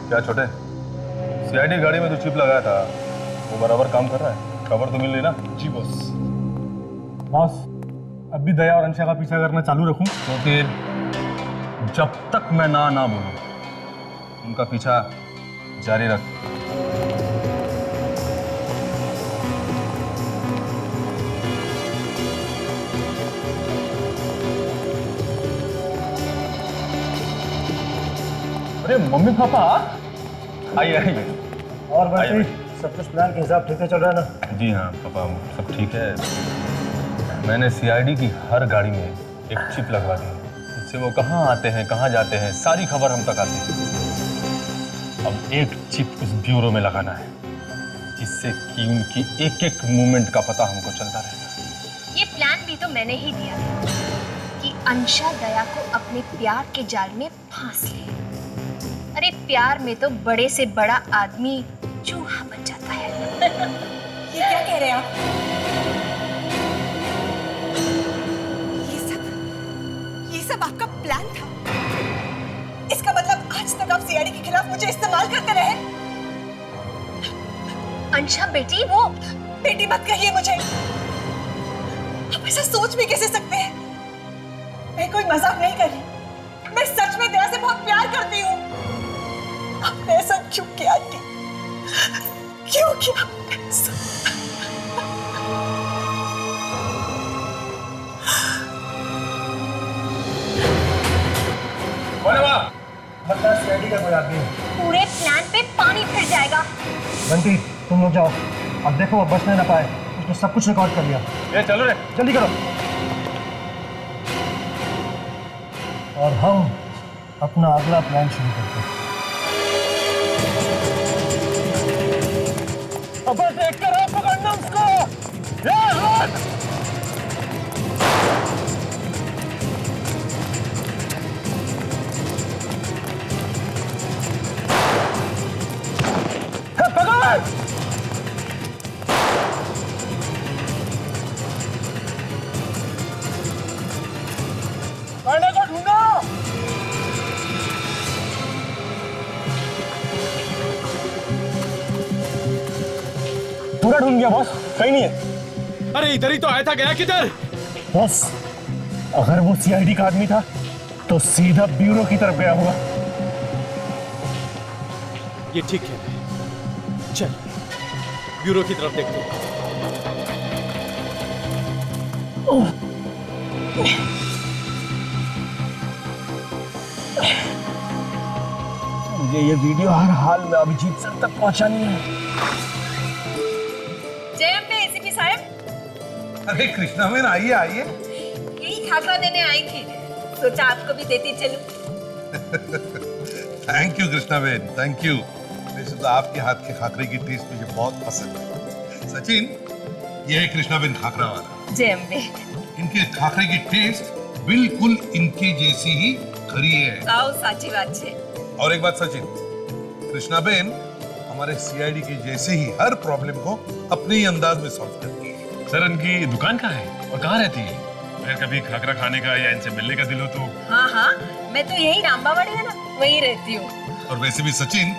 क्या छोटे, सीआईडी गाड़ी में जो चिप लगाया था वो बराबर काम कर रहा है? खबर तो मिल रही ना? जी बॉस। बॉस, अब भी दया और अंशा का पीछा करना चालू रखूं? तो फिर जब तक मैं ना बोलूं उनका पीछा जारी रख। अरे मम्मी पापा, आइए आइए। और भाई सब कुछ प्लान के हिसाब ठीक से चल रहा है ना? जी हाँ पापा, सब ठीक है। मैंने सीआईडी की हर गाड़ी में एक चिप लगवा दी है, जिससे वो कहाँ आते हैं कहाँ जाते हैं सारी खबर हम तक आती है। अब एक चिप उस ब्यूरो में लगाना है जिससे कि उनकी एक एक मूवमेंट का पता हमको चलता रहेगा। ये प्लान भी तो मैंने ही दिया था कि अंशा दया को अपने प्यार के जाल में फांस ले। अरे प्यार में तो बड़े से बड़ा आदमी चूहा बन जाता है। ये क्या कह रहे हैं आप? ये सब आपका प्लान था? इसका मतलब आज तक आप सीआईडी के खिलाफ मुझे इस्तेमाल करते रहे? अंशा बेटी, वो बेटी मत कहिए मुझे। आप ऐसा सोच भी कैसे सकते हैं? मैं कोई मजाक नहीं कर रही। मैं सच में दया से बहुत प्यार करती हूँ। आपने ऐसा क्यों किया आंटी? क्यों किया ऐसा? मतलब सीआईडी का कोई आदमी है। पूरे प्लान पे पानी फिर जाएगा। बंटी, तुम लोग जाओ। अब देखो वो बचने ना पाए। उसने सब कुछ रिकॉर्ड कर लिया। ये चलो रे, जल्दी करो। और हम अपना अगला प्लान शुरू करते हैं। अबे देख कर आप पकड़ना उसको। पकड़ को ढूंढो। पूरा ढूंढ गया बॉस, कहीं नहीं है। अरे इधर ही तो आया था, गया किधर? बॉस, अगर वो सीआईडी का आदमी था तो सीधा ब्यूरो की तरफ गया होगा। ये ठीक है, चल ब्यूरो की तरफ देखते हैं। मुझे ये वीडियो हर हाल में अभिजीत सर तक पहुंचानी है। जय अम्बे एसीपी साहब। अरे कृष्णा मैन, आइए आइए। यही खाखरा देने आई थी, सोचा आपको भी देती चलूं। Thank you Krishna man, thank you. वैसे तो आपके हाथ के खाखरे की टेस्ट मुझे बहुत पसंद है। सचिन, ये है कृष्णा मैन खाखरा वाला। जय अम्बे। इनके खाखरे की टेस्ट बिल्कुल इनके जैसी ही खरी है। आओ साची बात छे। और एक बात सचिन, कृष्णा बेन हमारे सीआईडी के जैसे ही हर प्रॉब्लम को अपने ही अंदाज में सॉल्व करती है। सर इनकी दुकान कहाँ है और कहाँ रहती है? अगर कभी खाकरा खाने का या इनसे मिलने का दिल हो तो। हाँ हाँ, मैं तो यही रामबावाड़ी है ना, वहीं रहती हूँ। और वैसे भी सचिन,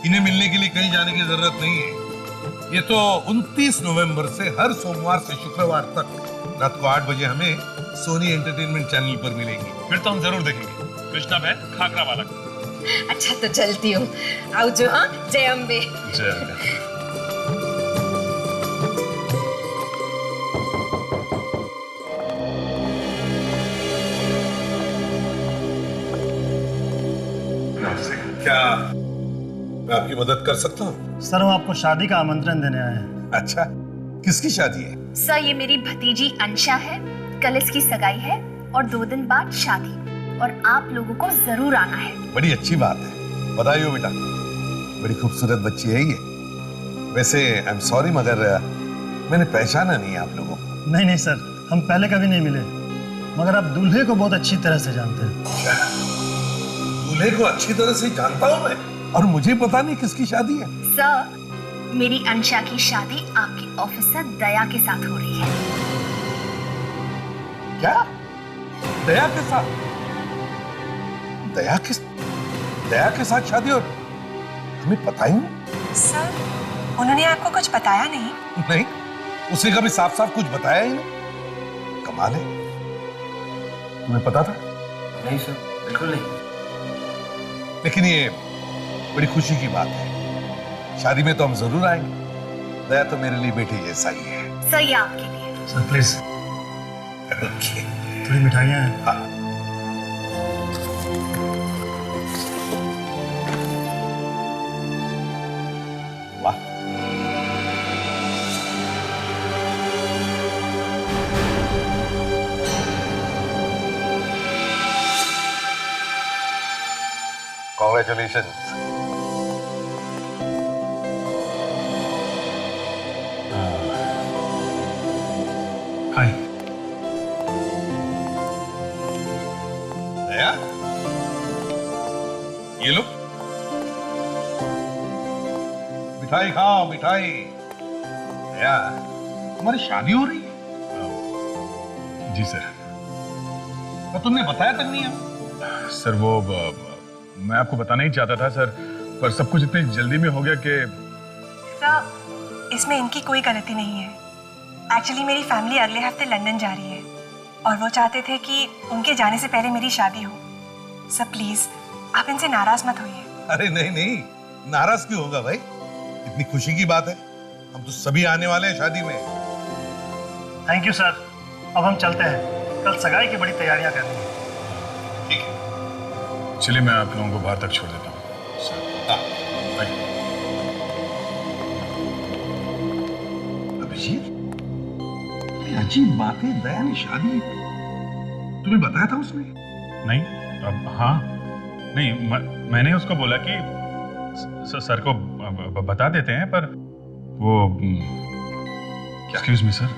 इन्हें मिलने के लिए कहीं जाने की जरूरत नहीं है। ये तो 29 नवंबर से हर सोमवार से शुक्रवार तक रात को 8 बजे हमें सोनी एंटरटेनमेंट चैनल पर मिलेंगी। फिर तो हम जरूर देखेंगे कृष्णा बहन खाकरा वाला। अच्छा तो चलती हूँ। आओ जो। हाँ, जय अम्बे। जय अम्बे। क्या मैं आपकी मदद कर सकता हूँ? सर, हम आपको शादी का आमंत्रण देने आए हैं। अच्छा, किसकी शादी है? सर, ये मेरी भतीजी अंशा है। कल इसकी सगाई है और 2 दिन बाद शादी, और आप लोगों को जरूर आना है। बड़ी अच्छी बात है, बधाई हो बेटा। बड़ी खूबसूरत बच्ची है ये। वैसे आई एम सॉरी, मगर मैंने पहचाना नहीं आप लोगों को। नहीं नहीं सर, हम पहले कभी नहीं मिले, मगर आप दूल्हे को बहुत अच्छी तरह से जानते हैं। दूल्हे को अच्छी तरह से जानता हूँ मैं, और मुझे पता नहीं किसकी शादी है। सर, मेरी अंशा की शादी आपकी ऑफिसर दया के साथ हो रही है। क्या? दया के साथ? दया के साथ शादी? और तुम्हें पता ही नहीं? सर उन्होंने आपको कुछ बताया नहीं? नहीं, उसने कभी साफ साफ कुछ बताया ही नहीं। कमाल है, तुम्हें पता था? नहीं सर, बिल्कुल नहीं। लेकिन ये बड़ी खुशी की बात है, शादी में तो हम जरूर आएंगे। दया तो मेरे लिए बेटे जैसा ही है। सर ये आपके लिए। Sir please okay. थोड़ी मिठाइयाँ हैं। हाँ। वाह, कॉन्ग्रेचुलेशन। हाय। दया, ये लो मिठाई खाओ, मिठाई। दया, तुम्हारी शादी हो रही है? जी सर। तो तुमने बताया तक नहीं है? सर वो मैं आपको बताना ही चाहता था सर, पर सब कुछ इतनी जल्दी में हो गया कि सर इसमें इनकी कोई गलती नहीं है। एक्चुअली मेरी फैमिली अगले हफ्ते लंदन जा रही है और वो चाहते थे कि उनके जाने से पहले मेरी शादी हो। सर प्लीज आप इनसे नाराज मत होइए। अरे नहीं नहीं, नाराज क्यों होगा भाई? इतनी खुशी की बात है, हम तो सभी आने वाले हैं शादी में। Thank you sir. अब हम चलते हैं, कल सगाई की बड़ी तैयारियां करनी है। ठीक है। चलिए मैं आप लोगों को बाहर तक छोड़ देता हूँ सर। हाँ। Thank you. अभिजीत, ये अजीब बात है, दया ने शादी तुम्हें बताया था उसने? नहीं, अब हाँ नहीं, मैंने उसको बोला कि सर को बता देते हैं, पर वो एक्सक्यूज मी सर,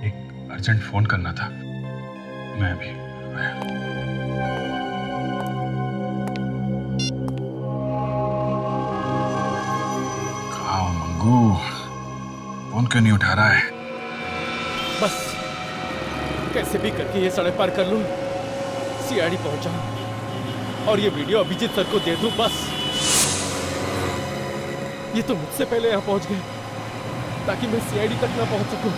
एक अर्जेंट फोन करना था। मैं अभी आया। कहाँ हो मंगू? फोन क्यों नहीं उठा रहा है? बस कैसे भी करके ये सड़क पार कर लूं, सीआईडी पहुंच जाऊं और ये वीडियो अभिजीत सर को दे दूं। बस ये तो मुझसे पहले यहां पहुंच गए ताकि मैं सीआईडी तक ना पहुंच सकूं।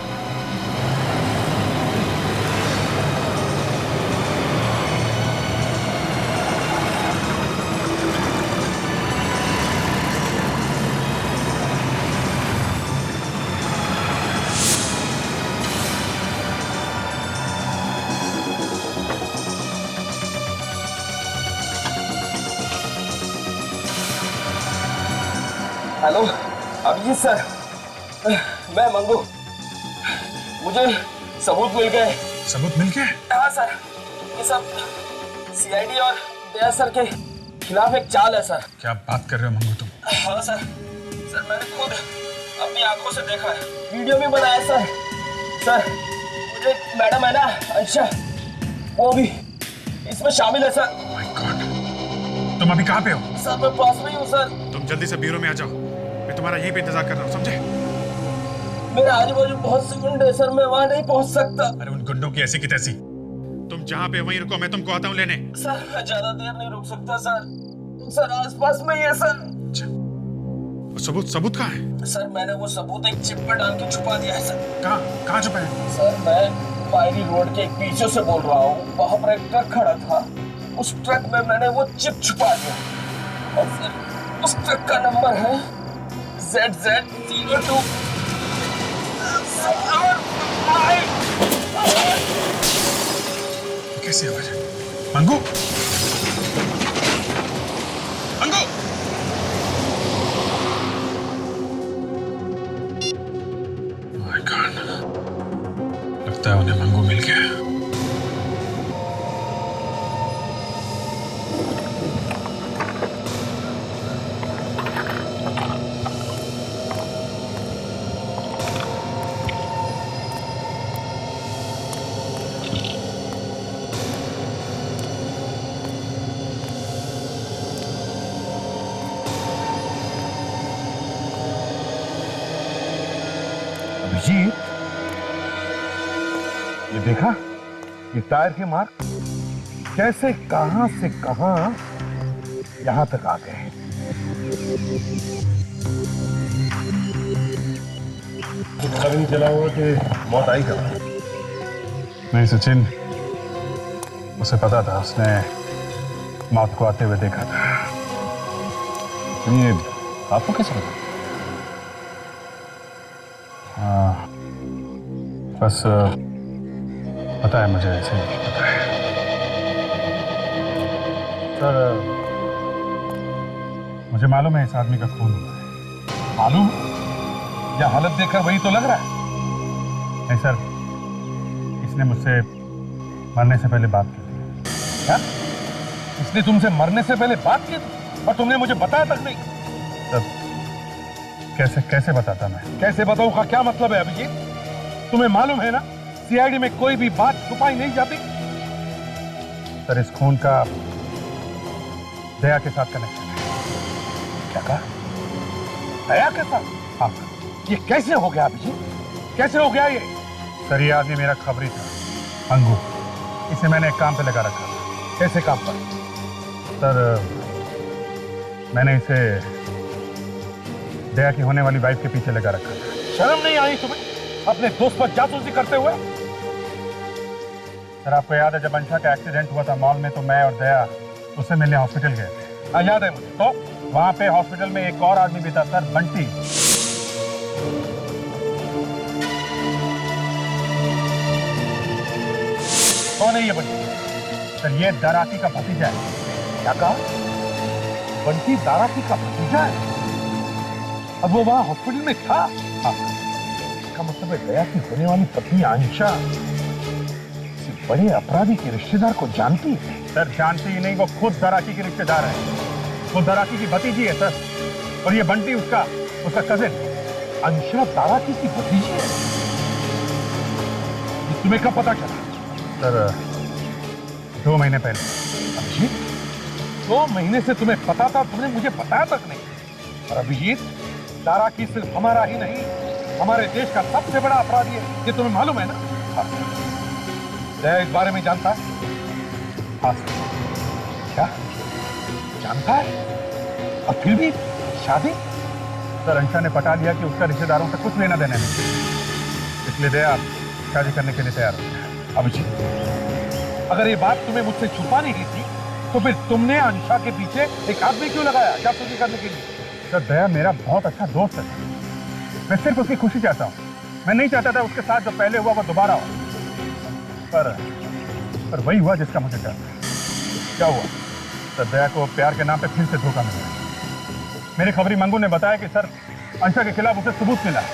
हेलो अभिजीत सर, मैं मंगू। मुझे सबूत मिल गए। सबूत मिल गए? हाँ सर, ये सब सीआईडी और दया सर के खिलाफ एक चाल है सर। क्या बात कर रहे हो मंगू तुम? हाँ सर, सर मैंने खुद अपनी आंखों से देखा है, वीडियो भी बनाया सर। सर मुझे मैडम है ना अंशा, वो भी इसमें शामिल है सर। माय गॉड, तुम अभी कहाँ पे हो? सर मैं पास में ही हूँ सर। तुम जल्दी से ब्यूरो में आ जाओ, मैं तुम्हारा यहीं पे इंतजार कर रहा हूँ, समझे? मेरे आजू बाजू बहुत से गुंडे हैं सर, मैं वहाँ नहीं पहुँच सकता। अरे उन गुंडों की ऐसी की तैसी, तुम जहाँ पे वहीं रुको, मैं तुमको आता हूँ लेने। सर मैं ज्यादा देर नहीं रुक सकता सर। सर आसपास में ही है सर। सबूत कहाँ है? सर मैंने वो सबूत एक चिप पे डाल के छुपा दिया है सर। कहाँ छुपा है? सर मैं पायरी रोड के एक पीछे से बोल रहा हूँ, वहाँ पर एक ट्रक खड़ा था, उस ट्रक में मैंने वो चिप छुपा दिया और फिर उस ट्रक का नंबर है ZZ02। कैसी आवाज है? मंगू, मंगू! माय गॉड, लगता है उन्हें मंगू मिल गया। अभिजीत, ये देखा, ये टायर के मार्क कैसे कहां से कहां यहां तक आ गए। पता भी नहीं चला हुआ कि मौत आई कब। नहीं सचिन, उसे पता था, उसने मौत को आते हुए देखा था। ये आपको कैसे पता? हाँ, बस पता है मुझे, ऐसे ही पता है। सर, मुझे मालूम है इस आदमी का खून हुआ है। मालूम? या हालत देखकर वही तो लग रहा है। नहीं सर, इसने मुझसे मरने से पहले बात की थी। क्या? इसने तुमसे मरने से पहले बात की थी और तुमने मुझे बताया तक नहीं? सर, कैसे कैसे बताता मैं? कैसे बताऊं का क्या मतलब है अभिजीत? तुम्हें मालूम है ना, सीआईडी में कोई भी बात छुपाई नहीं जाती। सर, इस खून का दया के साथ कनेक्शन है। क्या कहा? दया के साथ? हाँ ये कैसे हो गया अभिजीत? कैसे हो गया ये? सर, ये आदमी मेरा खबरी था, अंगू। इसे मैंने एक काम पे लगा रखा था। कैसे काम पर? सर, मैंने इसे दया की होने वाली वाइफ के पीछे लगा रखा था। शर्म नहीं आई तुम्हें अपने दोस्त पर जासूसी करते हुए? सर, आपको याद है जब अंशा का एक्सीडेंट हुआ था मॉल में, तो मैं और दया उससे मिलने हॉस्पिटल गए थे। हाँ, याद है मुझे। तो वहां पे हॉस्पिटल में एक और आदमी भी था सर, बंटी। कौन है ये बंटी? सर, ये दराकी का भतीजा है। क्या कहा? बंटी दाराकी का भतीजा है? अब वो वहां हॉस्पिटल में था? हाँ। इसका मतलब है दया की होने वाली पत्नी आंशा किसी बड़े अपराधी के रिश्तेदार को जानती है। सर, जानती ही नहीं, वो खुद दराकी की रिश्तेदार है। वो दराकी की भतीजी है सर, और ये बंटी उसका कजिन। अंशा दाराकी की भतीजी है? ये तुम्हें कब पता चला? सर, 2 महीने पहले। अभिजीत, 2 महीने से तुम्हें पता था, तुमने मुझे बताया तक नहीं। और अभिजीत, दाराकी सिर्फ हमारा ही नहीं, हमारे देश का सबसे बड़ा अपराधी है, ये तुम्हें मालूम है ना? हाँ। दया इस बारे में जानता है? हाँ सर। क्या जानता है? और फिर भी शादी? सर, अंशा ने पटा लिया कि उसका रिश्तेदारों से कुछ लेना देना नहीं, इसलिए दया शादी करने के लिए तैयार हो गया। अभिजीत, अगर ये बात तुम्हें मुझसे छुपानी ही थी, तो फिर तुमने अंशा के पीछे एक आदमी क्यों लगाया जासूसी करने के लिए? सर, दया मेरा बहुत अच्छा दोस्त है। मैं सिर्फ उसकी खुशी चाहता हूँ। मैं नहीं चाहता था उसके साथ जो पहले हुआ वो दोबारा हो। पर वही हुआ जिसका मुझे डर था। क्या हुआ? सर, दया को प्यार के नाम पे फिर से धोखा मिला। मेरे खबरी मंगू ने बताया कि सर, अंशा के खिलाफ उसे सबूत मिला है।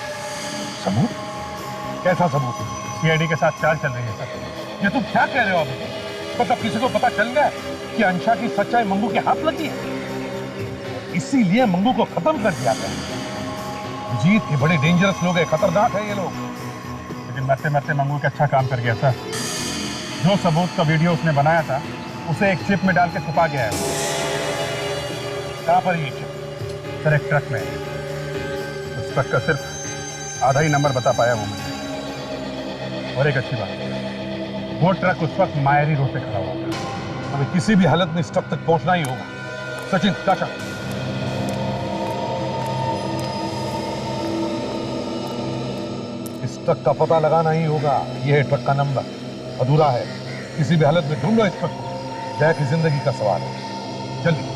सबूत? कैसा सबूत? सीआईडी के साथ चाल चल रही है सर। ये तुम क्या कह रहे हो अभी? मतलब किसी को पता चल गया कि अंशा की सच्चाई मंगू के हाथ लगी है, इसीलिए मंगू को खत्म कर दिया गया। जीत के बड़े डेंजरस लोग हैं, खतरनाक है ये लोग। लेकिन मरते मरते मंगू का अच्छा काम कर गया सर। जो सबूत का वीडियो उसने बनाया था, उसे एक चिप में डाल के छुपा गया है। कहां पर ये चिप? सर, एक ट्रक में। उस ट्रक का सिर्फ आधा ही नंबर बता पाया वो मुझे। और एक अच्छी बात, वो ट्रक उस वक्त मायरी रोड पे खड़ा हुआ था। हमें किसी भी हालत में इस ट्रक तक पहुंचना ही होगा। सचिन, चाचा, इस ट्रक का पता लगाना ही होगा। यह है ट्रक का नंबर, अधूरा है। किसी भी हालत में ढूंढो इस ट्रक को। दया की जिंदगी का सवाल है। चलिए।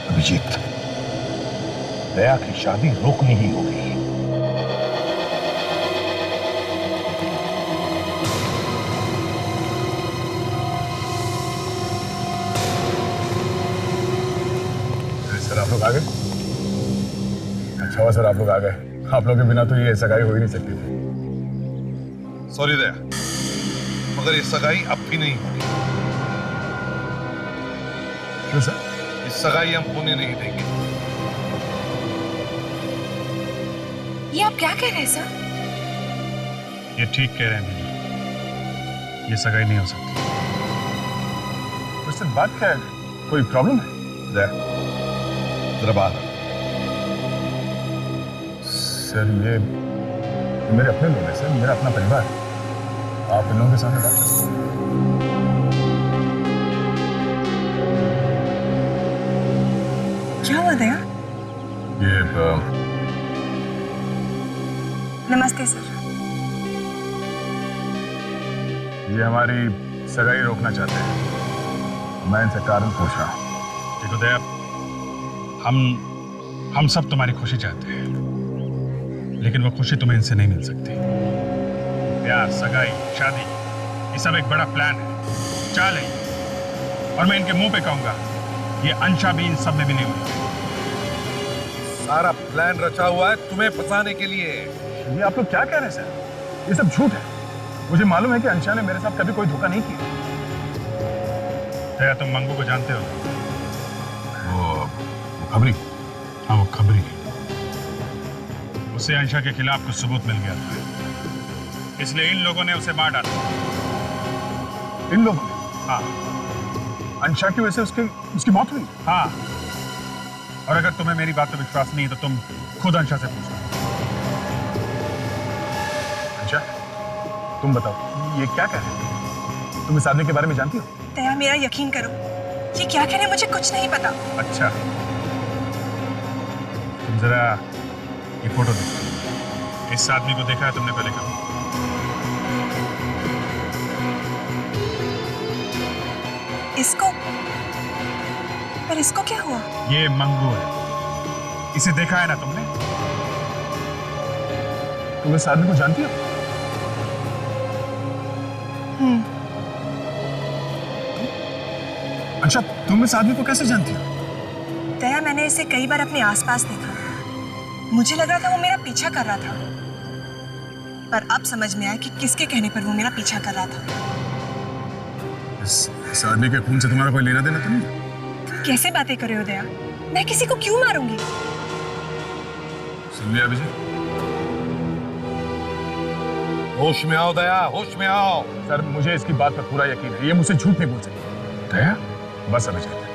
अभिजीत, दया की शादी रोकनी ही होगी। सर, आप लोग आ गए? अच्छा हुआ सर आप लोग आ गए। आप लोगों के बिना तो ये सगाई हो ही नहीं सकती थी। सॉरी दया, मगर ये सगाई अब भी नहीं होगी। क्यों सर? इस सगाई हम होने नहीं देंगे। ये आप क्या कह रहे हैं सर? ये ठीक कह रहे हैं दीदी, ये सगाई नहीं हो सकती। उससे बात क्या है? कोई प्रॉब्लम है? दया, जरा बाहर। सर, ये मेरे अपने लोग हैं सर, मेरा अपना परिवार है। आप इन लोगों के सामने बात कर सकते हैं। दया? ये नमस्ते सर। ये हमारी सगाई रोकना चाहते हैं। मैं इनसे कारण पूछ रहा हूँ। देखो दया, हम सब तुम्हारी खुशी चाहते हैं, लेकिन वो खुशी तुम्हें इनसे नहीं मिल सकती। प्यार, सगाई, शादी, ये सब एक बड़ा प्लान है, चाल है। और मैं इनके मुंह पे कहूंगा, ये अंशा भी इन सब में भी नहीं हुई। सारा प्लान रचा हुआ है तुम्हें फंसाने के लिए। ये आप लोग क्या कह रहे हैं सर? ये सब झूठ है। मुझे मालूम है कि अंशा ने मेरे साथ कभी कोई धोखा नहीं किया। दया, तुम मंगू को जानते हो? वो खबरी? हाँ, वो खबरी। उसे अंशा के खिलाफ कुछ सबूत मिल गया था, इसलिए इन लोगों ने उसे मार डाला। इन लोगों ने? हाँ, अंशा की वजह से उसकी मौत हुई। हाँ, और अगर तुम्हें मेरी बात पर विश्वास नहीं है तो तुम खुद अंशा से पूछो। अंशा, तुम बताओ, ये क्या कह रहे हैं? तुम इस आदमी के बारे में जानती हो? दया, मेरा यकीन करो, ये क्या कह रहे हैं मुझे कुछ नहीं पता। अच्छा, तुम जरा ये फोटो देखो। इस आदमी को देखा है तुमने पहले कभी? इसको? पर इसको क्या हुआ? ये मंगू है। इसे देखा है ना तुमने? तुम इस आदमी को जानती हो? अच्छा, तुम इस आदमी को कैसे जानती हो? दया, मैंने इसे कई बार अपने आसपास देखा। मुझे लग रहा था वो मेरा पीछा कर रहा था, पर अब समझ में आया कि किसके कहने पर वो मेरा पीछा कर रहा था। इस आदमी के खून से तुम्हारा कोई लेना देना तो नहीं? तुम कैसे बातें कर रहे हो दया? मैं किसी को क्यों मारूंगी? सुन लिया विजय? होश में आओ दया, होश में आओ। सर, मुझे इसकी बात पर पूरा यकीन है। ये मुझसे झूठ नहीं बोल सकती। दया, बस अभी चलते।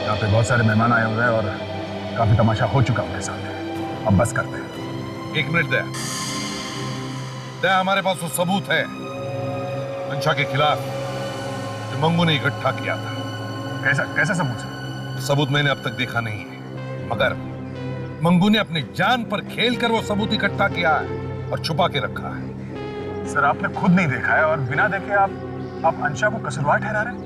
यहाँ पे बहुत सारे मेहमान आए हुए हैं और काफी तमाशा हो चुका उनके साथ। अब बस करते हैं। एक मिनट दया। दया, हमारे पास वो सबूत है अंशा के खिलाफ जो मंगू ने इकट्ठा किया था। कैसा सबूत है? सबूत मैंने अब तक देखा नहीं है, मगर मंगू ने अपनी जान पर खेलकर वो सबूत इकट्ठा किया है और छुपा के रखा है। सर, आपने खुद नहीं देखा है और बिना देखे आप अंशा को कसूरवार ठहरा रहे हैं?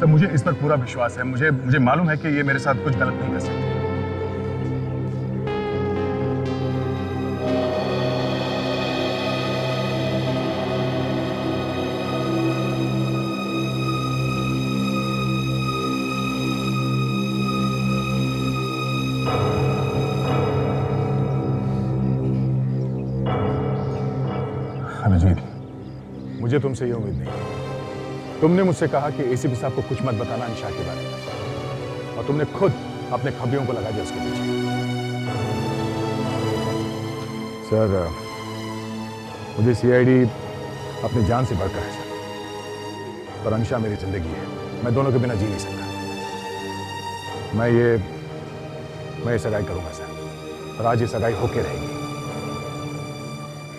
सर, मुझे इस पर पूरा विश्वास है। मुझे मालूम है कि ये मेरे साथ कुछ गलत नहीं कर सकती। अभिजीत, मुझे तुमसे ये उम्मीद नहीं। तुमने मुझसे कहा कि एसीपी साहब को कुछ मत बताना अंशा के बारे में, और तुमने खुद अपने खबरियों को लगा दिया उसके पीछे। सर, मुझे सीआईडी अपनी जान से बढ़कर है सर, पर अंशा मेरी जिंदगी है। मैं दोनों के बिना जी नहीं सकता। मैं ये सगाई करूंगा सर, और आज ये सगाई होके रहेगी।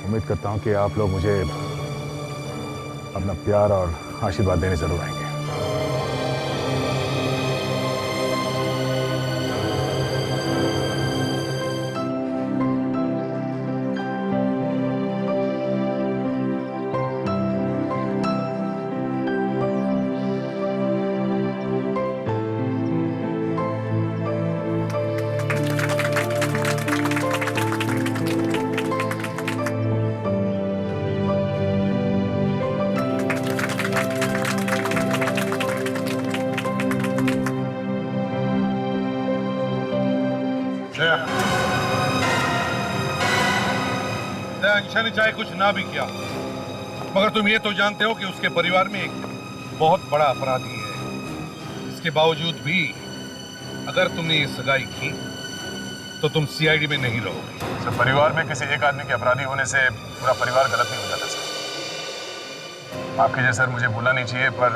उम्मीद करता हूं कि आप लोग मुझे अपना प्यार और आशीर्वाद देने जरूर आएंगे। अंशा ने चाहे कुछ ना भी किया, मगर तुम ये तो जानते हो कि उसके परिवार में एक बहुत बड़ा अपराधी है। इसके बावजूद भी अगर तुमने ये सगाई की तो तुम सीआईडी में नहीं रहोगे। सर, परिवार में किसी एक आदमी के अपराधी होने से पूरा परिवार गलत नहीं हो जाता सर। आपके जैसा मुझे भूलना नहीं चाहिए, पर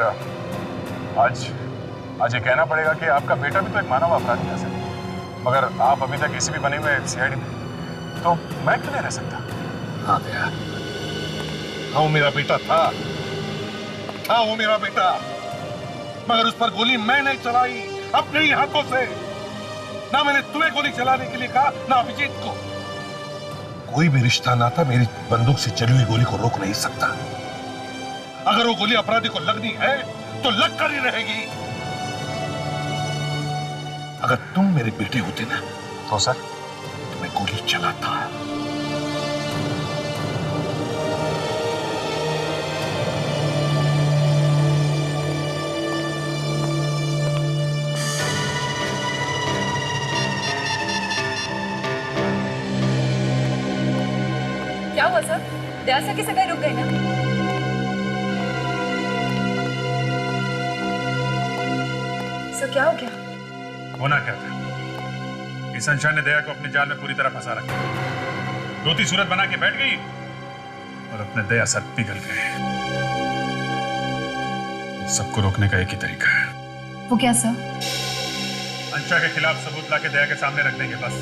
आज ये कहना पड़ेगा कि आपका बेटा भी तो एक मानव अपराधी था सर। मगर आप अभी तक एसीपी बने हुए सीआईडी में, तो मैं क्यों नहीं रह सकता? हाँ दया, हाँ वो मेरा बेटा था, हाँ वो मेरा बेटा, मगर उस पर गोली मैं नहीं चलाई, अपने ही हाथों से। ना मैंने तुम्हें गोली चलाने के लिए कहा, ना अभिजीत को। कोई भी रिश्ता नाता मेरी बंदूक से चली हुई गोली को रोक नहीं सकता। अगर वो गोली अपराधी को लगनी है तो लग कर ही रहेगी। अगर तुम मेरे बेटे होते ना तो सर तो मैं गोली चलाता। क्या हुआ सर? दया सर की सगाई रुक गई ना? सर क्या हो गया? होना क्या था? इस अंशा ने दया को अपने जाल में पूरी तरह फंसा रखा। रोती सूरत बना के बैठ गई और अपने दया सर पिघल गए। सबको रोकने का एक ही तरीका है। वो क्या सर? अंशा के खिलाफ सबूत लाके दया के सामने रख देंगे बस।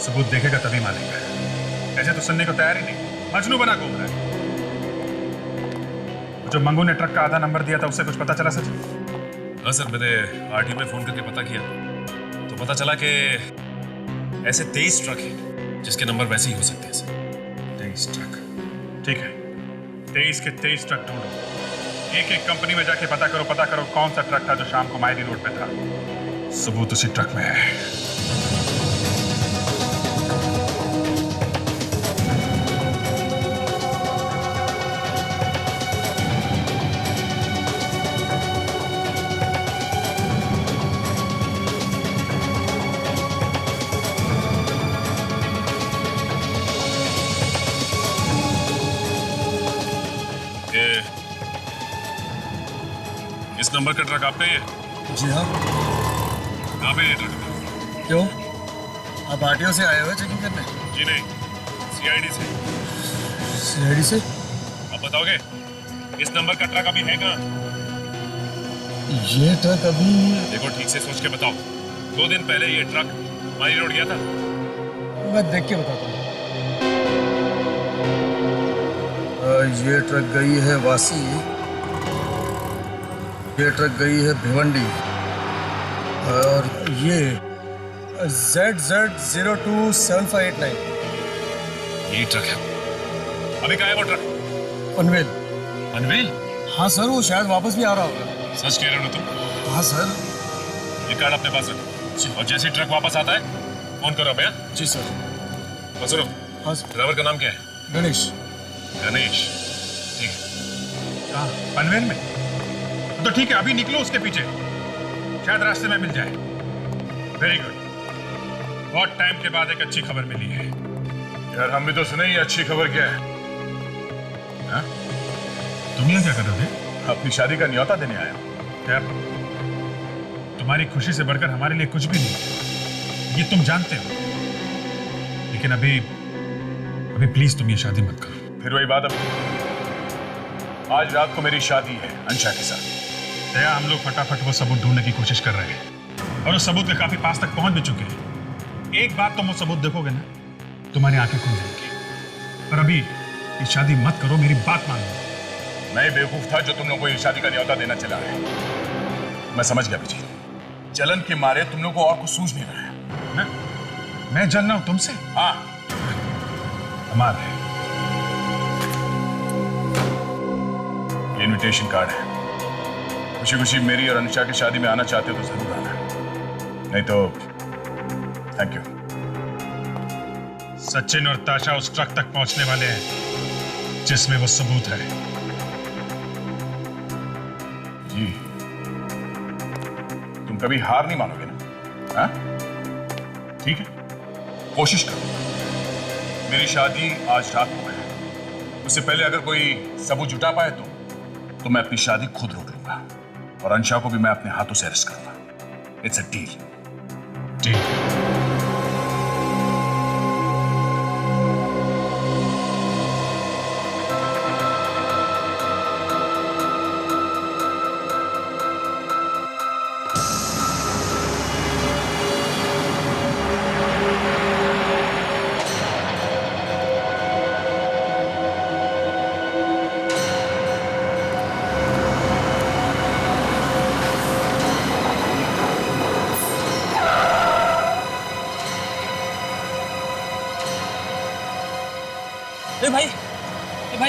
सबूत देखेगा तभी मानेगा। ऐसे तो सुनने को तैयार ही नहीं, मजनू बना घूम रहा है। जो मंगू ने ट्रक का आधा नंबर दिया था उससे कुछ पता चला सच? हाँ सर, मैंने आरटीओ में फोन करके पता किया तो पता चला कि ऐसे 23 ट्रक हैं जिसके नंबर वैसे ही हो सकते हैं सर। 23 ट्रक, ठीक है। 23 के 23 ट्रक ढूंढो। एक एक कंपनी में जाके पता करो कौन सा ट्रक था जो शाम को मायरी रोड पे था। सबूत उसी ट्रक में है। इस नंबर का ट्रक आपका ही है? जी हाँ। कहाँ पे ये ट्रक? क्यों, आप आरटीओ से आए हुए चेकिंग करने? जी नहीं, सीआईडी से। सीआईडी से? अब बताओगे इस नंबर का ट्रक अभी है कहाँ? ये ट्रक अभी... देखो ठीक से सोच के बताओ। 2 दिन पहले ये ट्रक मारी रोड गया था। मैं देख के बताता हूँ। ये ट्रक गई है वासी, ये ट्रक गई है भिवंडी, और ये ZZ027589 यही ट्रक है। अभी कहाँ है वो ट्रक? पनवेल। पनवेल? हाँ सर, वो शायद वापस भी आ रहा होगा। सच कह रहे हो ना तुम? हाँ सर। ये कार्ड अपने पास रखो और जैसे ही ट्रक वापस आता है फोन करो भैया। जी सर। बस सुनो, हाँ सर। ड्राइवर का नाम क्या है? गणेश। गणेश, ठीक है। कहाँ? पनवेल में? तो ठीक है, अभी निकलो उसके पीछे, शायद रास्ते में मिल जाए। Very good. बहुत टाइम के बाद एक अच्छी खबर मिली है। यार हम भी तो सुने, ये अच्छी खबर क्या है? हाँ? तुम यहाँ क्या कर रहे थे? अपनी शादी का न्योता देने आया। क्या तुम्हारी खुशी से बढ़कर हमारे लिए कुछ भी नहीं, ये तुम जानते हो। लेकिन अभी प्लीज तुम ये शादी मत करो। फिर वही बात, आज रात को मेरी शादी है अंशा के साथ। दया, हम लोग फटाफट वो सबूत ढूंढने की कोशिश कर रहे हैं और उस सबूत के काफी पास तक पहुंच भी चुके हैं। एक बात तुम वो सबूत देखोगे ना, तुम्हारी आंखें खुल जाएंगी। पर अभी ये शादी मत करो, मेरी बात मान लो। मैं बेवकूफ था जो तुम लोगों को ये शादी का न्योता देना चला है। मैं समझ गया विजय, जलन के मारे तुम लोगों को और कुछ सूझ नहीं रहा है। मैं जल रहा हूं तुमसे? हाँ, कमाल है। ये इनविटेशन कार्ड है। खुशी खुशी मेरी और अनुषा की शादी में आना चाहते हो तो जरूर आना, नहीं तो थैंक यू। सचिन और ताशा उस ट्रक तक पहुंचने वाले हैं जिसमें वो सबूत है। जी, तुम कभी हार नहीं मानोगे ना? हाँ? ठीक है, कोशिश करो। मेरी शादी आज रात को है, उससे पहले अगर कोई सबूत जुटा पाए तो मैं अपनी शादी खुद रोक लूंगा और अंशा को भी मैं अपने हाथों से अरेस्ट करूंगा। It's a deal.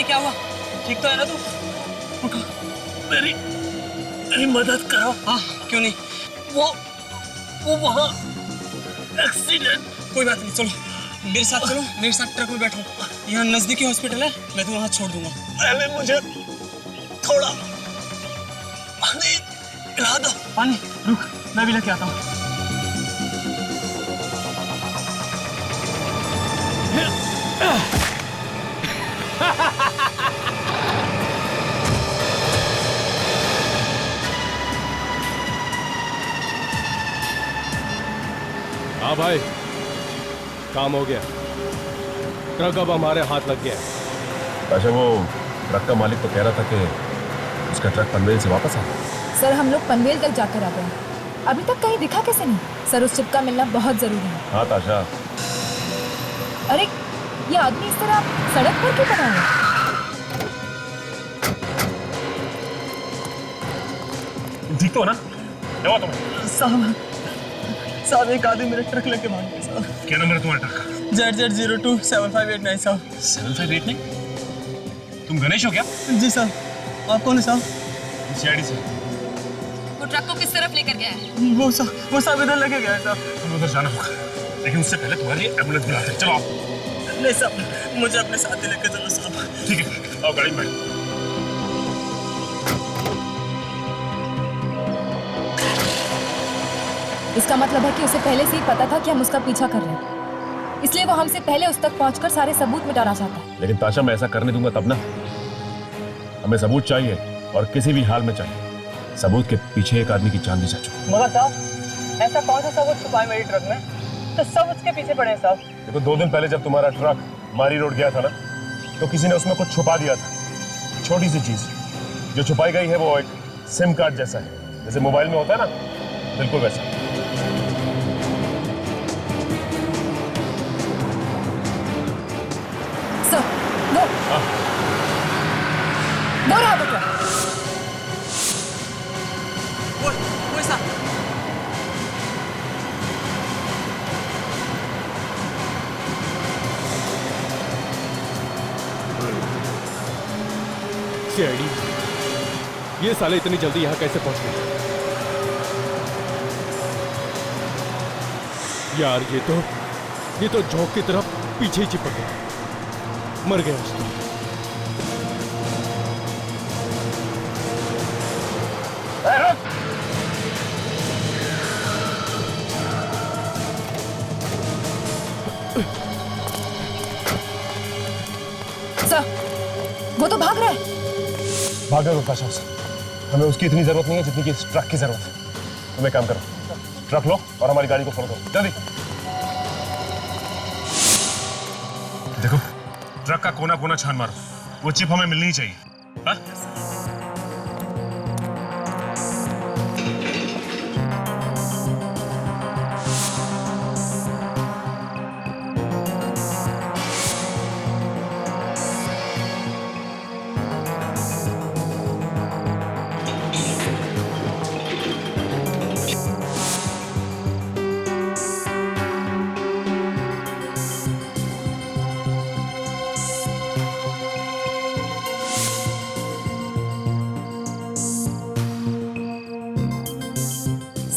क्या हुआ? ठीक तो है ना तू? उठो, मेरी मेरी मदद करो। हाँ, क्यों नहीं? वो वहाँ एक्सीडेंट। कोई बात नहीं, चलो मेरे साथ चलो, मेरे साथ ट्रक में बैठो। यहाँ नजदीकी हॉस्पिटल है, मैं तुम्हें वहाँ छोड़ दूंगा। पहले मुझे थोड़ा पानी पिला दो। पानी? रुक, मैं भी लेके आता हूँ। हाँ भाई, काम हो गया। ट्रक अब हमारे हाथ लग गया है। अच्छा, वो ट्रक का मालिक तो कह रहा था कि उसका ट्रक पनवेल से वापस आ गया। सर हम लोग पनवेल तक जाकर आ गए, अभी तक कहीं दिखा कैसे नहीं? सर उस चिप का मिलना बहुत जरूरी है। हाँ ताशा, अरे ये आदमी इस तरह सड़क पर क्यों पड़ा है? ठीक तो है ना? क्या हुआ तुम्हें? साहब एक आदमी मेरा ट्रक लेके भाग गया साहब। क्या नंबर है तुम्हारे ट्रक का? ZZ027589 साहब। 7589? तुम गणेश हो क्या? जी साहब। आप कौन है साहब? सीआईडी से। वो ट्रक को किस तरफ लेकर गया है? वो साहब इधर लेके गया है साहब। तुम्हें उधर जाना होगा, लेकिन उससे पहले तुम्हारी एम्बुलेंस बुलाते हैं। चलो आओ। नहीं साहब, मुझे अपने साथ ही लेके चलो साहब। ठीक है, आओ गाड़ी में बैठो। इसका मतलब है कि उसे पहले से ही पता था कि हम उसका पीछा कर रहे हैं, इसलिए वो हमसे पहले उस तक पहुंचकर सारे सबूत मिटाना चाहता है। लेकिन ताशा, मैं ऐसा करने दूंगा तब ना। हमें सबूत चाहिए, और किसी भी हाल में चाहिए। सबूत के पीछे एक आदमी की जान भी जा चुकी। मगर साहब, ऐसा कौन सा सबूत छुपा है मेरी ट्रक में? तो सब उसके पीछे पड़े हैं साहब। देखो, 2 दिन पहले जब तुम्हारा ट्रक मारी रोड गया था ना, तो किसी ने उसमें कुछ छुपा दिया था। छोटी सी चीज जो छुपाई गई है वो एक सिम कार्ड जैसा है, जैसे मोबाइल में होता है ना, बिल्कुल वैसा। सर वो रहा वो ट्रक। वो साहब। सीआईडी, ये साले इतनी जल्दी यहाँ कैसे पहुंच गए? यार ये तो झोंक की तरफ पीछे ही चिपक गया, मर गया उसको। सर वो तो भाग रहा है। भागो ताशा से। हमें उसकी इतनी जरूरत नहीं है जितनी कि इस ट्रक की जरूरत है। तुम एक काम करो, ट्रक लो और हमारी गाड़ी को फॉलो करो, जल्दी। देखो, ट्रक का कोना कोना छान मारो, वो चिप हमें मिलनी ही चाहिए। हाँ?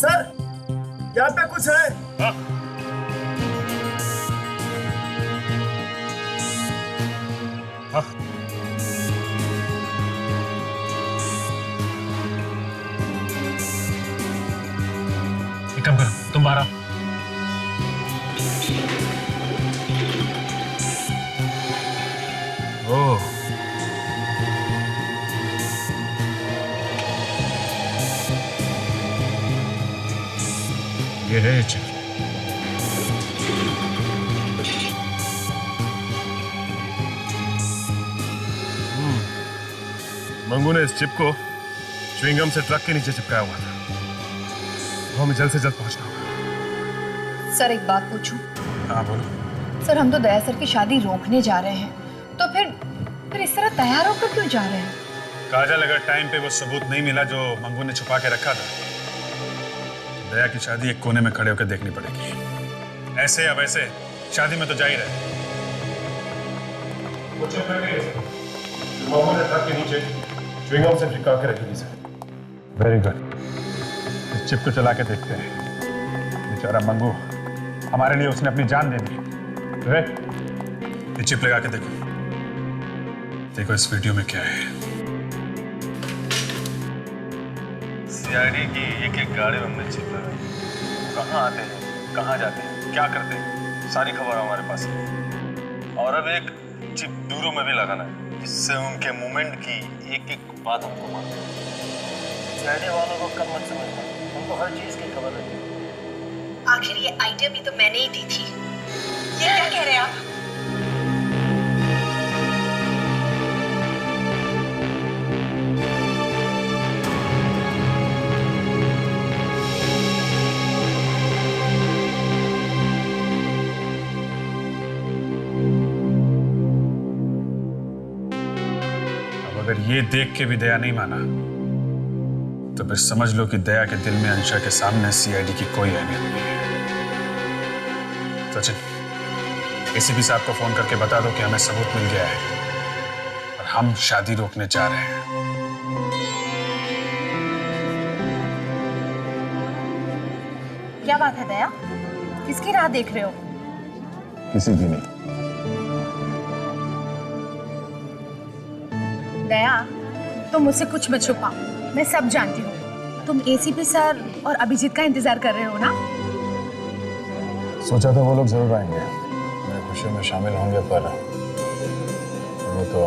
सर, यहाँ पे कुछ है। हाँ? हाँ? एक काम करो, तुम बाहर आओ। ओह, ये है चिप। मंगू ने इस चिप को च्युइंगम से ट्रक के नीचे चिपकाया हुआ था। तो हमें जल्द से जल्द पहुंचना होगा। सर एक बात पूछूं? हाँ बोलो। सर हम तो दया सर की शादी रोकने जा रहे हैं, तो फिर इस तरह तैयार होकर क्यों जा रहे हैं? काजल, अगर टाइम पे वो सबूत नहीं मिला जो मंगू ने छुपा के रखा था, दया की शादी एक कोने में खड़े होकर देखनी पड़ेगी। ऐसे या वैसे शादी में तो जा ही रहे। बॉम्बे ने ट्रक के नीचे च्युइंगम से चिपका के रखी थी सर। Very good. इस चिप को चला के देखते हैं। बेचारा मंगू, हमारे लिए उसने अपनी जान दे दी। ये चिप लगा के देखो। देखो इस वीडियो में क्या है। सीआईडी की एक एक गाड़ी में हमने चिप लगाई। कहाँ आते हैं, कहाँ जाते हैं, क्या करते हैं, सारी खबर हमारे पास है। और अब एक चिप दूरों में भी लगाना है, जिससे उनके मूवमेंट की एक एक बात हमको मालूम है। सीआईडी वालों को कब मत समझना, उनको हर चीज की खबर रहती है। आखिर ये आइडिया भी तो मैंने ही दी थी। ये क्या कह रहे हैं आप? अब अगर ये देख के भी दया नहीं माना तो फिर समझ लो कि दया के दिल में अंशा के सामने सीआईडी की कोई अहमियत नहीं है। सचिन, एसीपी साहब को फोन करके बता दो कि हमें सबूत मिल गया है और हम शादी रोकने जा रहे हैं। क्या बात है दया? किसकी राह देख रहे हो? किसी की नहीं। दया, तुम मुझसे कुछ मत छुपाओ, मैं सब जानती हूँ। तुम एसीपी सर और अभिजीत का इंतजार कर रहे हो ना? सोचा था वो लोग जरूर आएंगे, मेरे खुशियों में शामिल होंगे, पर वो तो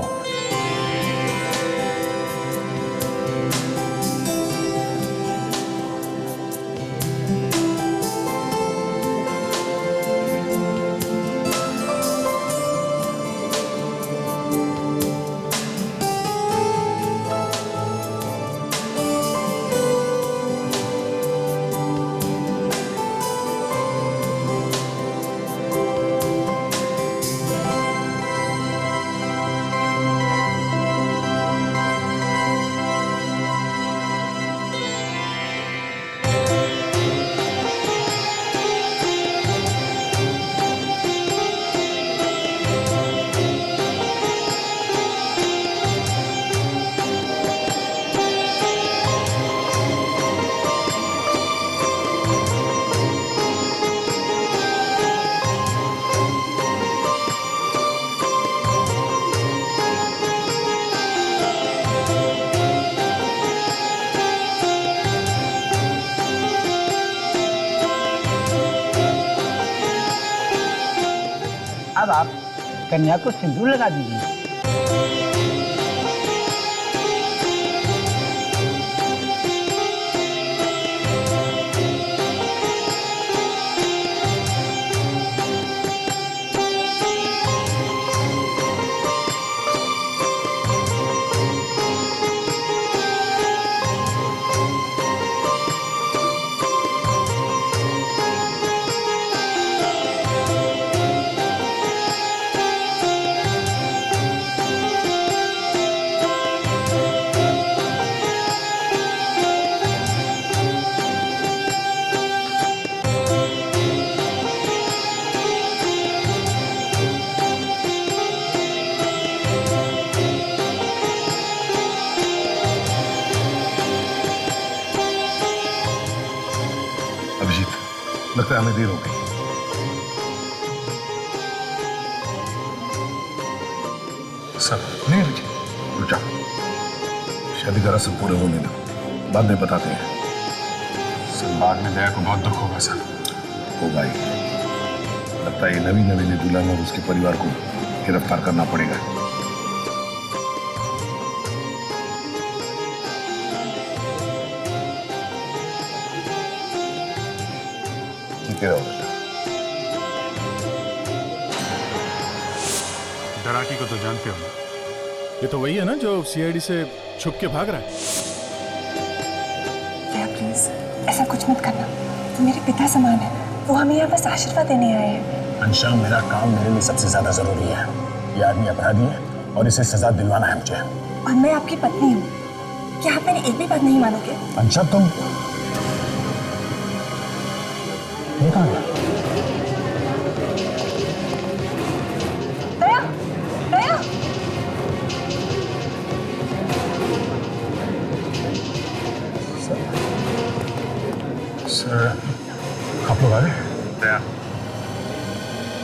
अब आप कन्या को सिंदूर लगा दीजिए। अभिजीत, लगता है हमें देर हो गई। सब नहीं अभिजीत, रुक जाओ, शादी का रस्म पूरे होने दो, बाद में बताते हैं। सर, बाद में दया को बहुत दुख होगा सर। होगा ही। लगता है ये नवीन नवीन दुल्हन और उसके परिवार को गिरफ्तार करना पड़ेगा। ठीक है बेटा। डराकी को तो जानते हो ना? ये तो वही है ना जो सीआईडी से छुप के भाग रहा है। दया प्लीज ऐसा कुछ मत करना, तो मेरे पिता समान है, वो हमें यहाँ बस आशीर्वाद देने आए हैं। अंशा, मेरा काम मेरे लिए सबसे ज्यादा जरूरी है। ये आदमी अपराधी है और इसे सजा दिलवाना है मुझे। और मैं आपकी पत्नी हूँ, क्या आप मेरी एक भी बात नहीं मानोगे? अंशा, तुम ये कहाँ गया? दया, दया, सर आप लोग आ गए? दया,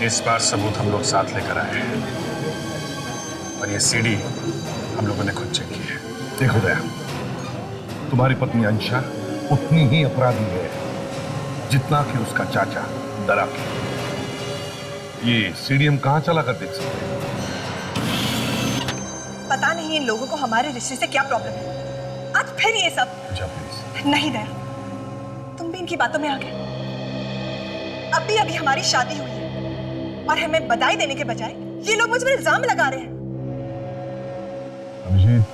इस बार सबूत हम लोग साथ लेकर आए हैं और ये सीडी हम लोगों ने खुद चेक की है। देखो दया, तुम्हारी पत्नी अंशा उतनी ही अपराधी है जितना कि उसका चाचा दरा के। ये सीडी हम कहां चला कर देख सकते हैं? पता नहीं इन लोगों को हमारे रिश्ते से क्या प्रॉब्लम है। आज फिर ये सब। जा प्लीज। नहीं दया, तुम भी इनकी बातों में आ गए। अभी अभी हमारी शादी हुई है और हमें बधाई देने के बजाय ये लोग मुझ पर इल्जाम लगा रहे हैं। अभिजीत,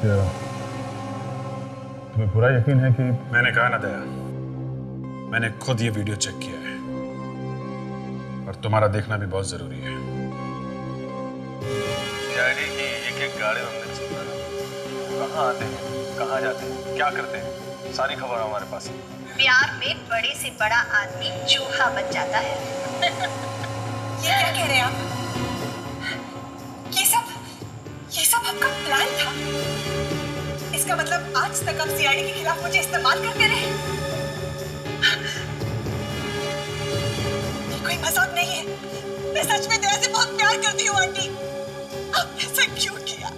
तुम्हें पूरा यकीन है कि मैंने कहा ना दया, मैंने खुद ये वीडियो चेक किया है और तुम्हारा देखना भी बहुत जरूरी है। सीआईडी की एक गाड़ी हमने चेक करा, कहाँ आते हैं, कहाँ जाते हैं, क्या करते हैं, सारी खबर हमारे पास है। प्यार में बड़े से बड़ा आदमी चूहा बन जाता है। ये क्या कह रहे हैं आप? ये सब आपका प्लान था? इसका मतलब आज तक आप सीआईडी के खिलाफ मुझे इस्तेमाल करते रहे? ये कोई मजाक नहीं है। मैं सच में दया से बहुत प्यार करती हूँ आंटी। आपने ऐसा क्यों किया?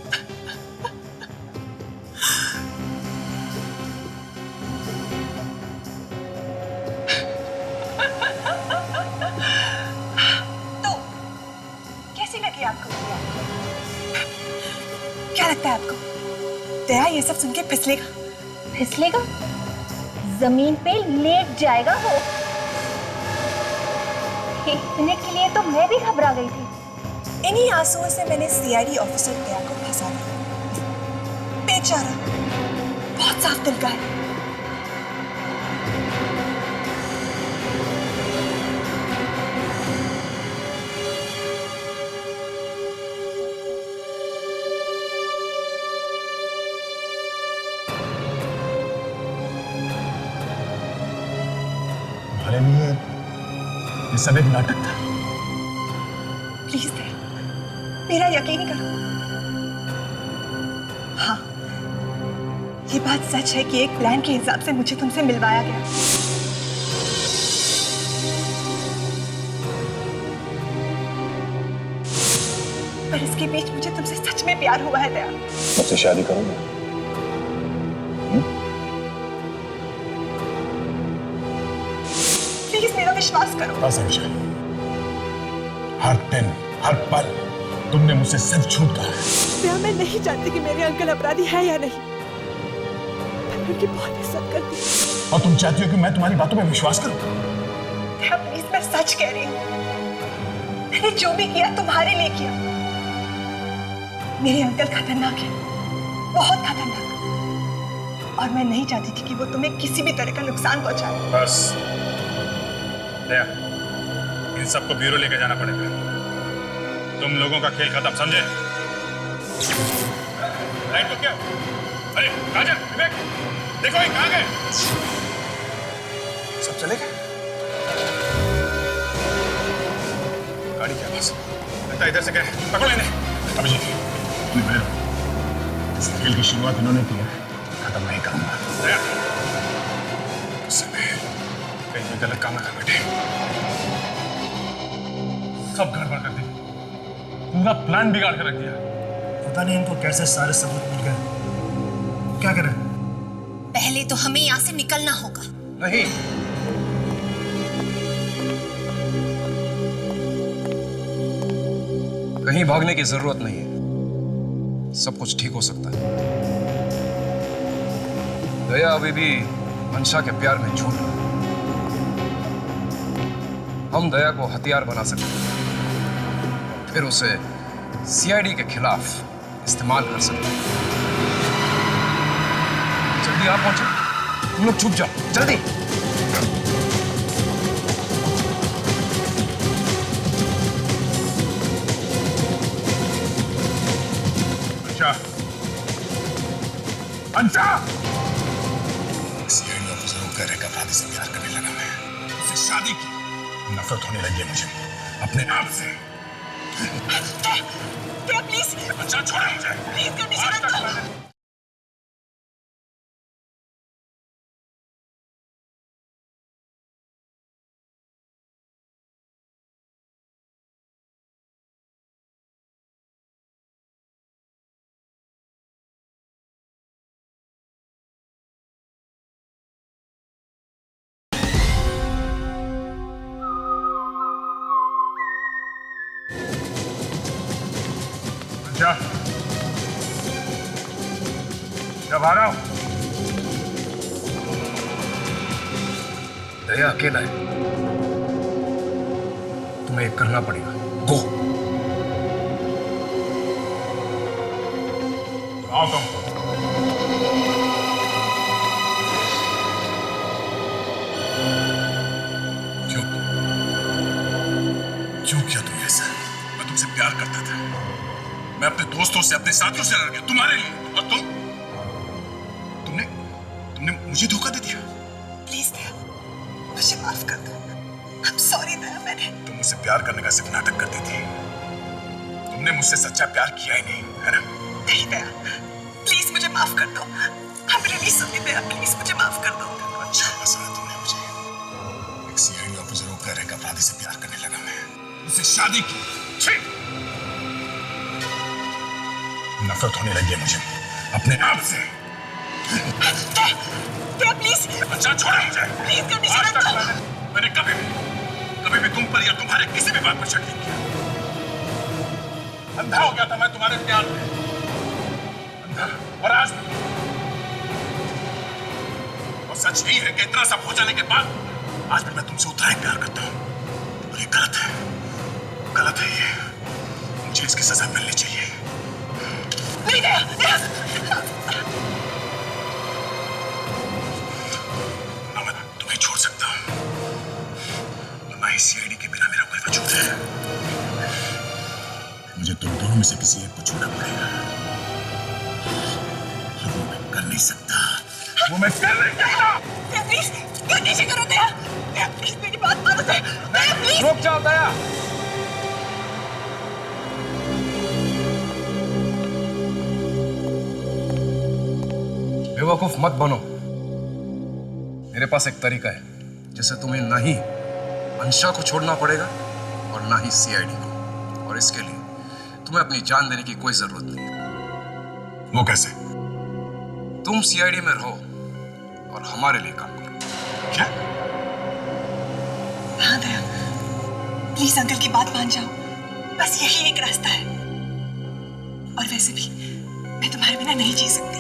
तो कैसी लगी आपको मेरी आंटी? क्या लगता है आपको दया ये सब सुन के फिसलेगा? फिसलेगा? जमीन पे लेट जाएगा वो। एक मिनट के लिए तो मैं भी घबरा गई थी। इन्हीं आंसुओं से मैंने सीआईडी ऑफिसर दया को फंसा दिया। बेचारा बहुत साफ दिल का है। तुम्हारे लिए ये सब एक नाटक था। प्लीज दया, मेरा यकीन करो। हाँ, ये बात सच है कि एक प्लान के हिसाब से मुझे तुमसे मिलवाया गया। पर इसके बीच मुझे तुमसे सच में प्यार हुआ है दया। मुझसे शादी करोगे? प्लीज मेरा विश्वास करो। बस अंशा, हर दिन हर पल तुमने मुझसे सच झूठ कहा है। दया, मैं नहीं जानती कि मेरे अंकल अपराधी है या नहीं, मैं उनकी बहुत इज्जत करती हूँ। और तुम चाहती हो कि मैं तुम्हारी बातों में विश्वास करूं? दया प्लीज, मैं सच कह रही हूँ। मैंने जो भी किया तुम्हारे लिए किया। मेरे अंकल खतरनाक है, बहुत खतरनाक, और मैं नहीं चाहती थी कि वो तुम्हें किसी भी तरह का नुकसान पहुंचाए। बस दया, इन सबको ब्यूरो लेके जाना पड़ेगा। तुम लोगों का खेल खत्म, समझे? लाइट को क्या? अरे राजन, विवेक, देखो ये कहाँ गए? सब चले गए? गाड़ी क्या पास? लगता है इधर से गए। पकड़ो इन्हें। अभिजीत, इस खेल की शुरुआत इन्होंने की है, खत्म नहीं करूंगा। दया, समय कहीं भी गलत काम न कर बैठे। सब गड़बड़ कर दी, पूरा प्लान बिगाड़ कर रख दिया। पता नहीं इनको कैसे सारे सबूत मिल गए। क्या करें? पहले तो हमें यहाँ से निकलना होगा। नहीं, कहीं भागने की जरूरत नहीं है, सब कुछ ठीक हो सकता है। दया अभी भी अंशा के प्यार में झूठ रहा है। हम दया को हथियार बना सकते हैं, फिर उसे सीआईडी के खिलाफ इस्तेमाल कर सकते हैं। जल्दी आप पहुंचो, तुम लोग छुप जाओ, जल्दी। अंशा! सीआईडी ऑफिसर को कह रहे अपराधी से प्यार करने लगा मैं। उससे शादी की। नफरत होने लगी है मुझे अपने आप से। प्लीज, अच्छा छोड़ो मुझे। प्लीज कंडीशन मत दो। क्या जब आ रहा हूं। दया अकेला है, तुम्हें एक करना पड़ेगा। गो। आओ तुम। क्यों क्यों किया तुमने ऐसा? मैं तुमसे प्यार करता था, मैं अपने दोस्तों से अपने साथियों से लड़ गया तुम्हारे लिए, और तुमने तुमने मुझे धोखा दे दिया। प्लीज दया, मुझे माफ कर दो। I'm sorry दया, तुम मुझसे प्यार करने का सिर्फ नाटक करती थी, तुमने मुझसे सच्चा प्यार किया ही नहीं, है ना? नहीं दया, प्लीज मुझे माफ कर दो। I'm really sorry Daya, please मुझे माफ कर दो। अच्छा फंसाया तुमने मुझे। एक सीआईडी ऑफिसर होकर एक अपराधी से प्यार करने लगा मैं, उससे शादी की। छी! नफरत होने लगी है मुझे अपने आप से। दया प्लीज। अच्छा छोड़ो मुझे। प्लीज कंडीशन आज तक मैंने कभी भी तुम पर या तुम्हारे किसी भी बात पर शक नहीं किया। अंधा हो गया था मैं तुम्हारे प्यार में, अंधा। और आज भी। और सच ही है कि इतना सब हो जाने के बाद आज भी मैं तुमसे उतना ही प्यार करता हूं, और ये गलत है, गलत है ये। मुझे इसकी सजा मिलनी चाहिए। नहीं दया, दया। ना मैं तुम्हें छोड़ सकता हूं, ना ही सीआईडी के बिना मेरा कोई वजूद है। मुझे तुम दोनों में से किसी एक को छोड़ना पड़ेगा, और वो मैं कर नहीं सकता। वो मैं कर नहीं सकता। दया प्लीज कंडीशन करो दया। दया प्लीज मेरी बात मानो दया। दया प्लीज। रुक जाओ दया। बेवकूफ मत बनो। मेरे पास एक तरीका है जिससे तुम्हें ना ही अंशा को छोड़ना पड़ेगा और ना ही सीआईडी को, और इसके लिए तुम्हें अपनी जान देने की कोई जरूरत नहीं। वो कैसे? तुम सीआईडी में रहो और हमारे लिए काम करो। क्या? हाँ दया, प्लीज अंकल की बात मान जाओ, बस यही एक रास्ता है। और वैसे भी मैं तुम्हारे बिना नहीं जी सकती।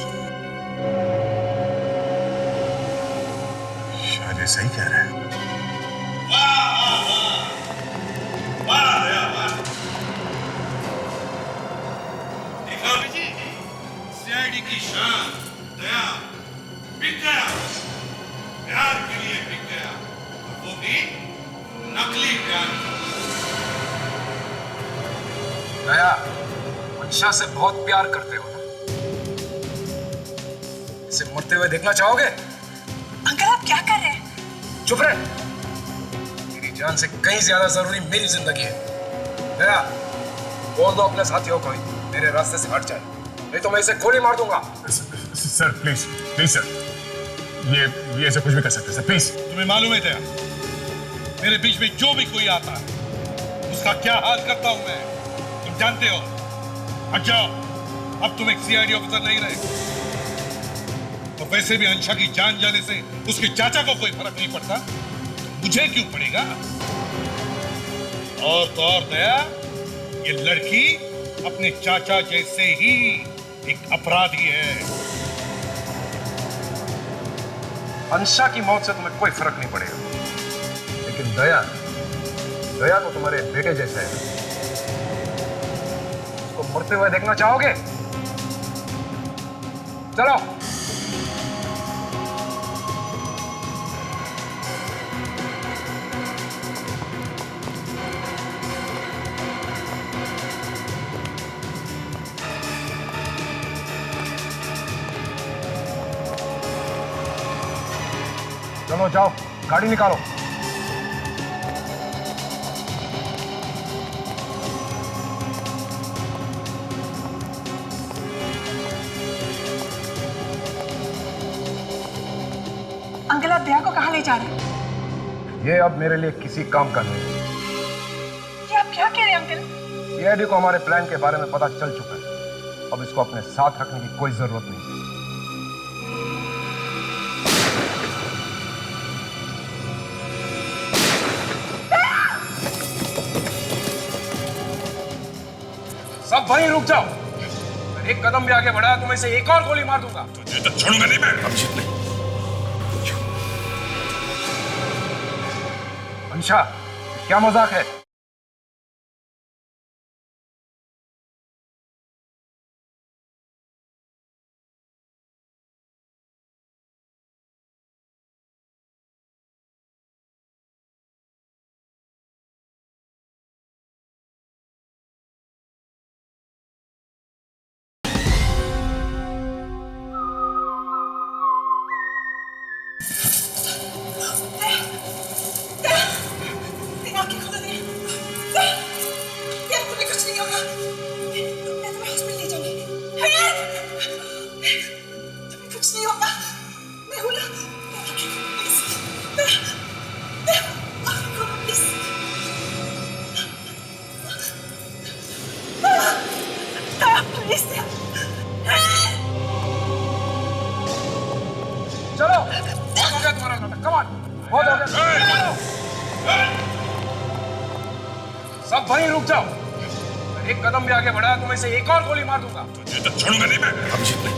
शायद ये सही कह रहा है। सीआईडी की शान दया बिक गया, प्यार के लिए बिक गया, और वो भी नकली प्यार। दया, अंशा से बहुत प्यार करते हो ना? इसे मरते हुए देखना चाहोगे? अंकल आप क्या कर रहे हैं? चुप रहे। मेरी जान से कहीं ज्यादा जरूरी मेरी जिंदगी है। दया, बोल दो अपने साथियों को मेरे रास्ते से हट जाए, नहीं तो मैं इसे गोली मार दूंगा। सर प्लीज प्लीज सर, ये ऐसे कुछ भी कर सकते सर, प्लीज। तुम्हें मालूम है दया, मेरे बीच में जो भी कोई आता है उसका क्या हाल करता हूं मैं, तुम जानते हो। हट जाओ, अब तुम एक सीआईडी ऑफिसर नहीं रहे। और वैसे भी अंशा की जान जाने से उसके चाचा को कोई फर्क नहीं पड़ता, मुझे क्यों पड़ेगा? और तो और दया, ये लड़की अपने चाचा जैसे ही एक अपराधी है। अंशा की मौत से तुम्हें कोई फर्क नहीं पड़ेगा, लेकिन दया तो तुम्हारे बेटे जैसा है। उसको मरते हुए देखना चाहोगे? चलो। चलो जाओ, गाड़ी निकालो। अंकल आप दया को कहाँ ले जा रहे हैं? ये अब मेरे लिए किसी काम का नहीं है। ये आप क्या कह रहे हैं अंकल? सीआईडी को हमारे प्लान के बारे में पता चल चुका है, अब इसको अपने साथ रखने की कोई जरूरत नहीं। सब वहीं रुक जाओ। एक कदम भी आगे बढ़ाया तो मैं इसे एक और गोली मार दूंगा। तुझे तो छोड़ूंगा नहीं मैं। अभिजीत नहीं। अंशा, क्या मजाक है? आंखें खोलो दे। तुम्हें कुछ नहीं होगा। मैं तुम्हें हॉस्पिटल ले जाऊंगी। तुम्हें कुछ नहीं होगा। मैं हूं ना। प्लीज चलो, बहुत हो गया तुम्हारा नाटक। कम ऑन, बहुत हो गया। सब वहीं रुक जाओ। एक कदम भी आगे बढ़ाया तो मैं इसे एक और गोली मार दूंगा। तुझे तो छोड़ूंगा नहीं मैं। अभिजीत नहीं।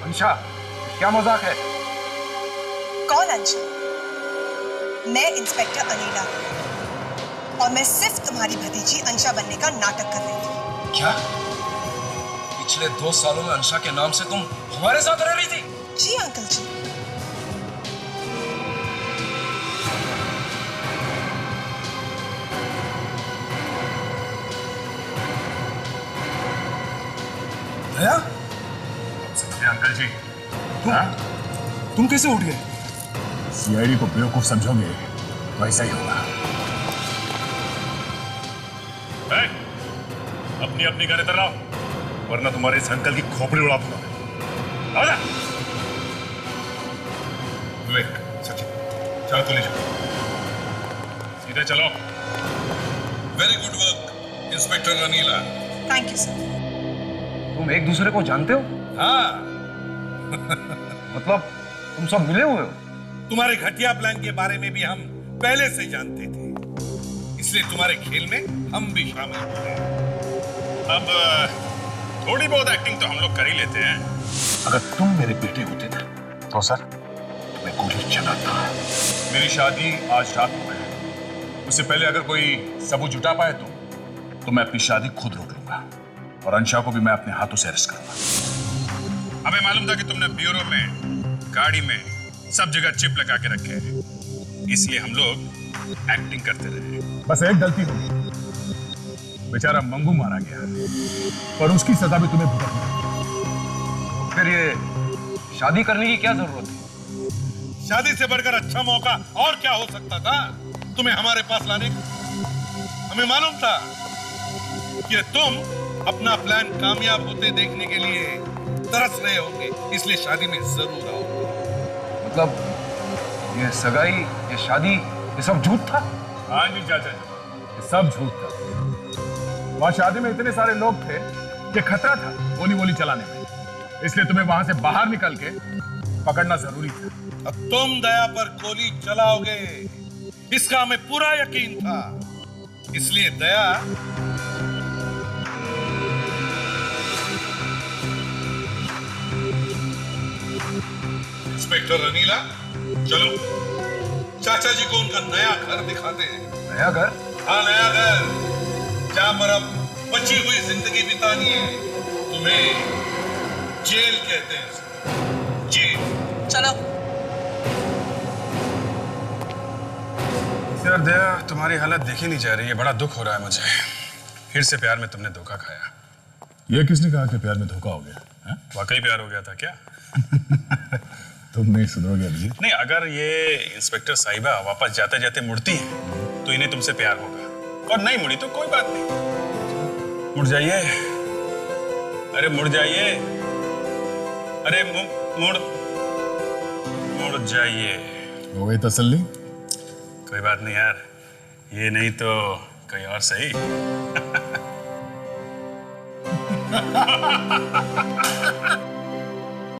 अंशा, क्या मजाक है? कौन अंशा? मैं इंस्पेक्टर अनीला और मैं सिर्फ तुम्हारी भतीजी अंशा बनने का नाटक कर रही थी। क्या? पिछले 2 सालों में अंशा के नाम से तुम हमारे साथ रह रही थी? जी अंकल जी। दया? अंकल जी, तुम कैसे उठ गए? सीआईडी को बेवकूफ समझोगे तो ऐसा ही होगा। अपनी अपनी गाड़ी इधर लाओ, वरना तुम्हारे इस अंकल की खोपड़ी उड़ा दूंगा। आजा। विवेक, सचिन, चलो तो ले जाओ। सीधे चलो। Very good work inspector Anila. Thank you sir. तुम एक दूसरे को जानते हो? हाँ, मतलब तुम सब मिले हुए हो? तुम्हारे घटिया प्लान के बारे में भी हम पहले से जानते थे, इसलिए तुम्हारे खेल में हम भी शामिल हुए। अब थोड़ी बहुत एक्टिंग तो हम लोग कर ही लेते हैं। अगर तुम मेरे बेटे होते ना तो सर तुम्हें गोली चलाता। मेरी शादी आज रात को है, उससे पहले अगर कोई सबूत जुटा पाए तो मैं अपनी शादी खुद रोक लूंगा और अंशा को भी मैं अपने हाथों से अरेस्ट करूंगा। हमें मालूम था कि तुमने ब्यूरो में, गाड़ी में, सब जगह चिप लगा के रखे हैं, इसलिए हम लोग एक्टिंग करते रहे। बस एक गलती हो गई, बेचारा मंगू मारा गया और उसकी सजा भी तुम्हें भुगतनी है। फिर ये शादी करने की क्या जरूरत है? शादी से बढ़कर अच्छा मौका और क्या हो सकता था तुम्हें हमारे पास लाने का? हमें मालूम था कि तुम अपना प्लान कामयाब होते देखने के लिए तरस रहे होंगे, इसलिए शादी में जरूर आओगे। मतलब ये सगाई, ये शादी, ये सब झूठ था? हाँ जी चाचा जी, ये सब झूठ था। वहां शादी में इतने सारे लोग थे कि खतरा था गोली चलाने में, इसलिए तुम्हें वहां से बाहर निकल के पकड़ना जरूरी था। अब तुम दया पर गोली चलाओगे इसका हमें पूरा यकीन था, इसलिए दया इंस्पेक्टर अनीला, चलो चाचा जी को उनका नया घर दिखाते हैं। नया घर? हाँ, नया घर, जहां पर अब बची हुई जिंदगी बितानी है। तुम्हें जेल कहते हैं, जेल। चलो। यार दया, तुम्हारी हालत देखी नहीं जा रही है, बड़ा दुख हो रहा है मुझे। फिर से प्यार में तुमने धोखा खाया। ये किसने कहा कि प्यार में धोखा हो गया? वाकई प्यार हो गया था क्या? तुम नहीं सुधरोगे अभिजीत। नहीं, अगर ये इंस्पेक्टर साहिबा वापस जाते जाते मुड़ती हैं तो इन्हें तुमसे प्यार होगा, और नहीं मुड़ी तो कोई बात नहीं। मुड़ जाइए, अरे मुड़ जाइए, अरे मुड़ जाइए। हो गई तसल्ली? कोई बात नहीं यार, ये नहीं तो कोई और सही।